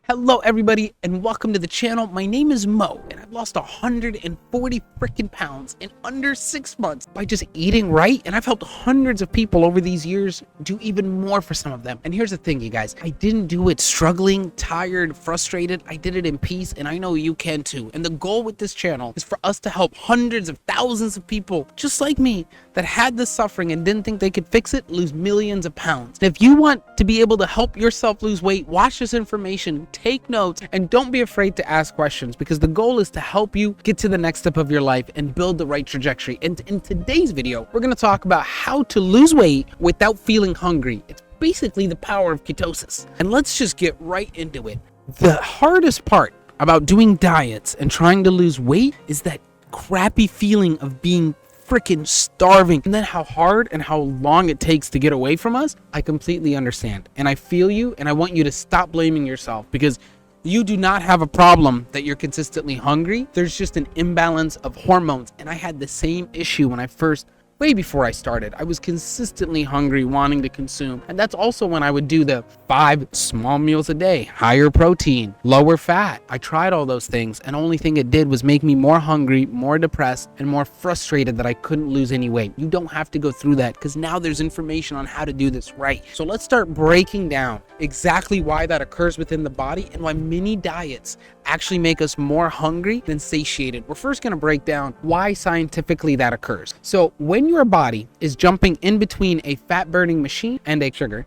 Hello everybody and welcome to the channel. My name is Mo and I've lost 140 freaking pounds in under 6 months by just eating right, and I've helped hundreds of people over these years do even more for some of them. And here's the thing, you guys, I didn't do it struggling, tired, frustrated. I did it in peace, and I know you can too. And the goal with this channel is for us to help hundreds of thousands of people just like me that had this suffering and didn't think they could fix it lose millions of pounds. And if you want to be able to help yourself lose weight, watch this information, take notes, and don't be afraid to ask questions, because the goal is to help you get to the next step of your life and build the right trajectory. And in today's video, we're going to talk about how to lose weight without feeling hungry. It's basically the power of ketosis. And let's just get right into it. The hardest part about doing diets and trying to lose weight is that crappy feeling of being freaking starving, and then how hard and how long it takes to get away from us. I completely understand, and I feel you, and I want you to stop blaming yourself, because you do not have a problem that you're consistently hungry. There's just an imbalance of hormones, and I had the same issue when I first, way before I started. I was consistently hungry, wanting to consume. And that's also when I would do the 5 small meals a day, higher protein, lower fat. I tried all those things, and only thing it did was make me more hungry, more depressed, and more frustrated that I couldn't lose any weight. You don't have to go through that, because now there's information on how to do this right. So let's start breaking down exactly why that occurs within the body and why many diets actually make us more hungry than satiated. We're first going to break down why scientifically that occurs. So when your body is jumping in between a fat burning machine and a sugar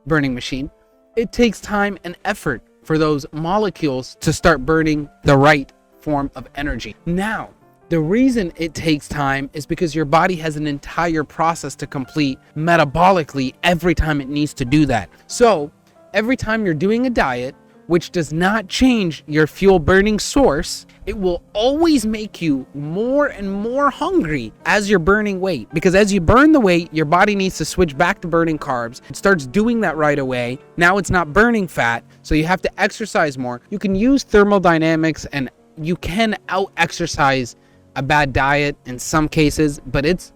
burning machine, it takes time and effort for those molecules to start burning the right form of energy. Now, the reason it takes time is because your body has an entire process to complete metabolically every time it needs to do that. So every time you're doing a diet which does not change your fuel burning source, it will always make you more and more hungry as you're burning weight. Because as you burn the weight, your body needs to switch back to burning carbs. It starts doing that right away. Now it's not burning fat, so you have to exercise more. You can use thermodynamics, and you can out-exercise a bad diet in some cases, but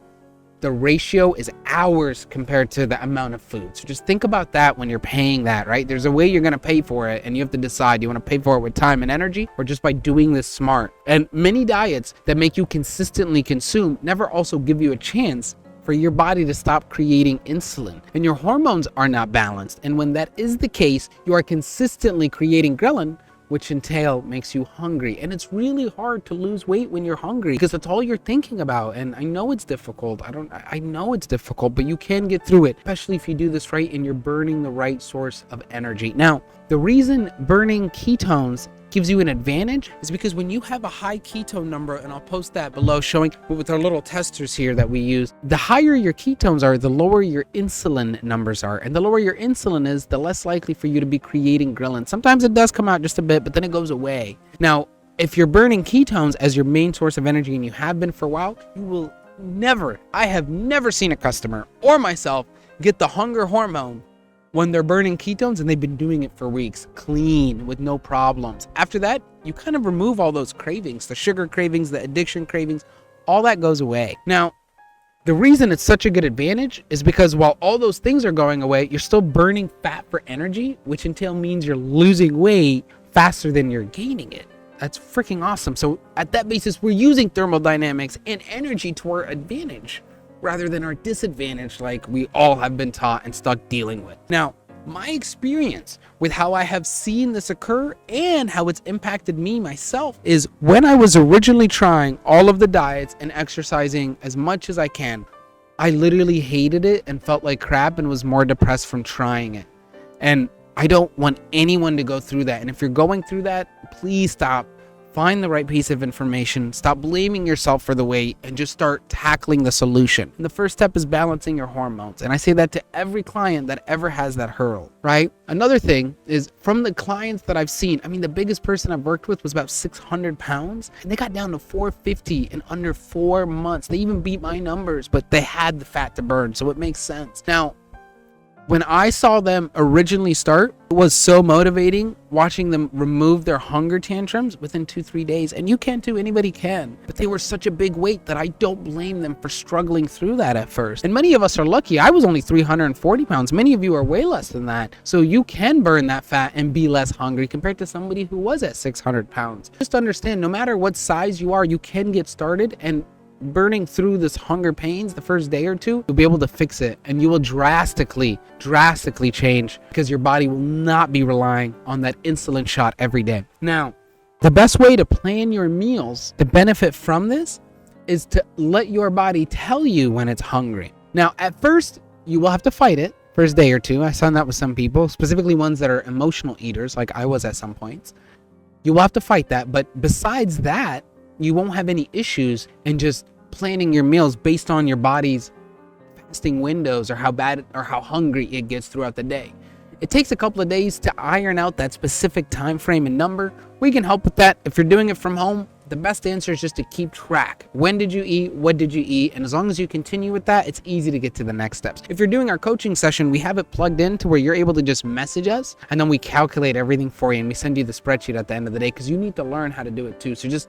the ratio is hours compared to the amount of food. So just think about that when you're paying that, right? There's a way you're going to pay for it, and you have to decide, you want to pay for it with time and energy, or just by doing this smart. And many diets that make you consistently consume never also give you a chance for your body to stop creating insulin, and your hormones are not balanced. And when that is the case, you are consistently creating ghrelin, which makes you hungry. And it's really hard to lose weight when you're hungry, because that's all you're thinking about. And I know it's difficult. I know it's difficult, but you can get through it, especially if you do this right and you're burning the right source of energy. Now, the reason burning ketones gives you an advantage is because when you have a high ketone number, and I'll post that below showing with our little testers here that we use, the higher your ketones are, the lower your insulin numbers are. And the lower your insulin is, the less likely for you to be creating ghrelin. Sometimes it does come out just a bit, but then it goes away. Now, if you're burning ketones as your main source of energy, and you have been for a while, you will I have never seen a customer or myself get the hunger hormone when they're burning ketones, and they've been doing it for weeks, clean, with no problems. After that, you kind of remove all those cravings, the sugar cravings, the addiction cravings, all that goes away. Now, the reason it's such a good advantage is because while all those things are going away, you're still burning fat for energy, which in turn means you're losing weight faster than you're gaining it. That's freaking awesome. So at that basis, we're using thermodynamics and energy to our advantage, rather than our disadvantage, like we all have been taught and stuck dealing with. Now, my experience with how I have seen this occur and how it's impacted me myself is when I was originally trying all of the diets and exercising as much as I can, I literally hated it and felt like crap and was more depressed from trying it. And I don't want anyone to go through that. And if you're going through that, please stop. Find the right piece of information, stop blaming yourself for the weight, and just start tackling the solution. And the first step is balancing your hormones. And I say that to every client that ever has that hurdle, right? Another thing is, from the clients that I've seen, I mean, the biggest person I've worked with was about 600 pounds, and they got down to 450 in under 4 months. They even beat my numbers, but they had the fat to burn, so it makes sense. Now, When I saw them originally start, it was so motivating watching them remove their hunger tantrums within 2-3 days. And you can too, anybody can. But they were such a big weight that I don't blame them for struggling through that at first. And many of us are lucky. I was only 340 pounds. Many of you are way less than that. So you can burn that fat and be less hungry compared to somebody who was at 600 pounds. Just understand, no matter what size you are, you can get started, and burning through this hunger pains the first day or two, you'll be able to fix it, and you will drastically change, because your body will not be relying on that insulin shot every day. Now, the best way to plan your meals to benefit from this is to let your body tell you when it's hungry. Now, at first, you will have to fight it first day or two. I found that with some people, specifically ones that are emotional eaters, like I was at some points. You will have to fight that, but besides that, you won't have any issues in just planning your meals based on your body's fasting windows or how bad or how hungry it gets throughout the day. It takes a couple of days to iron out that specific time frame and number. We can help with that. If you're doing it from home, the best answer is just to keep track. When did you eat? What did you eat? And as long as you continue with that, it's easy to get to the next steps. If you're doing our coaching session, we have it plugged in to where you're able to just message us, and then we calculate everything for you, and we send you the spreadsheet at the end of the day, because you need to learn how to do it too. So just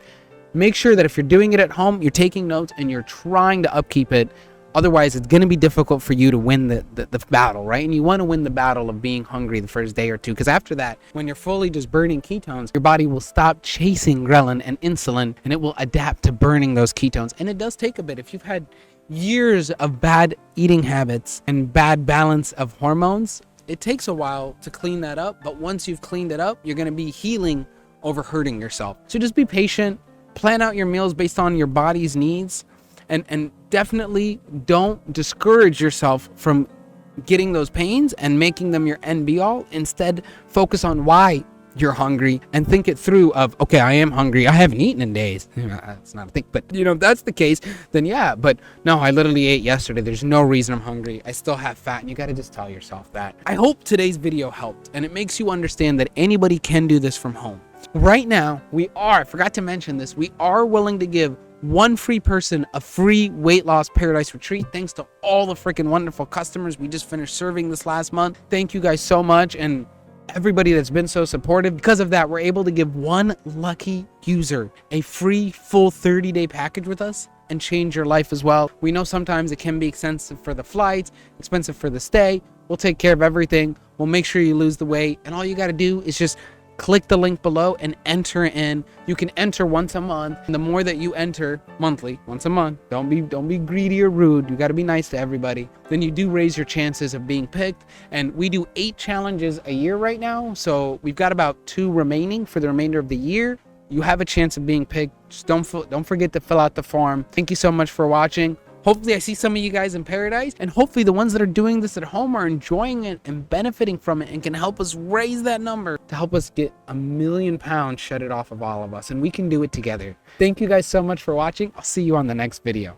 make sure that if you're doing it at home, you're taking notes and you're trying to upkeep it. Otherwise, it's going to be difficult for you to win the battle, right? And you want to win the battle of being hungry the first day or two, because after that, when you're fully just burning ketones, your body will stop chasing ghrelin and insulin, and it will adapt to burning those ketones. And it does take a bit. If you've had years of bad eating habits and bad balance of hormones, it takes a while to clean that up. But once you've cleaned it up, you're going to be healing over hurting yourself. So just be patient. Plan out your meals based on your body's needs, and definitely don't discourage yourself from getting those pains and making them your end be all. Instead, focus on why you're hungry and think it through of, okay, I am hungry. I haven't eaten in days. That's not a thing, but if that's the case, then yeah, but no, I literally ate yesterday. There's no reason I'm hungry. I still have fat, and you got to just tell yourself that. I hope today's video helped, and it makes you understand that anybody can do this from home. Right now, I forgot to mention this, we are willing to give one free person a free weight loss paradise retreat, thanks to all the freaking wonderful customers we just finished serving this last month. Thank you guys so much, and everybody that's been so supportive. Because of that, we're able to give one lucky user a free full 30-day package with us and change your life as well. We know sometimes it can be expensive for the flights, expensive for the stay. We'll take care of everything. We'll make sure you lose the weight, and all you got to do is just click the link below and enter in. You can enter once a month, and the more that you enter monthly, once a month, don't be greedy or rude, you got to be nice to everybody, then you do raise your chances of being picked. And we do 8 challenges a year right now, so we've got about 2 remaining for the remainder of the year. You have a chance of being picked. Just don't forget to fill out the form. Thank you so much for watching. Hopefully I see some of you guys in paradise, and hopefully the ones that are doing this at home are enjoying it and benefiting from it and can help us raise that number to help us get 1,000,000 pounds shedded off of all of us, and we can do it together. Thank you guys so much for watching. I'll see you on the next video.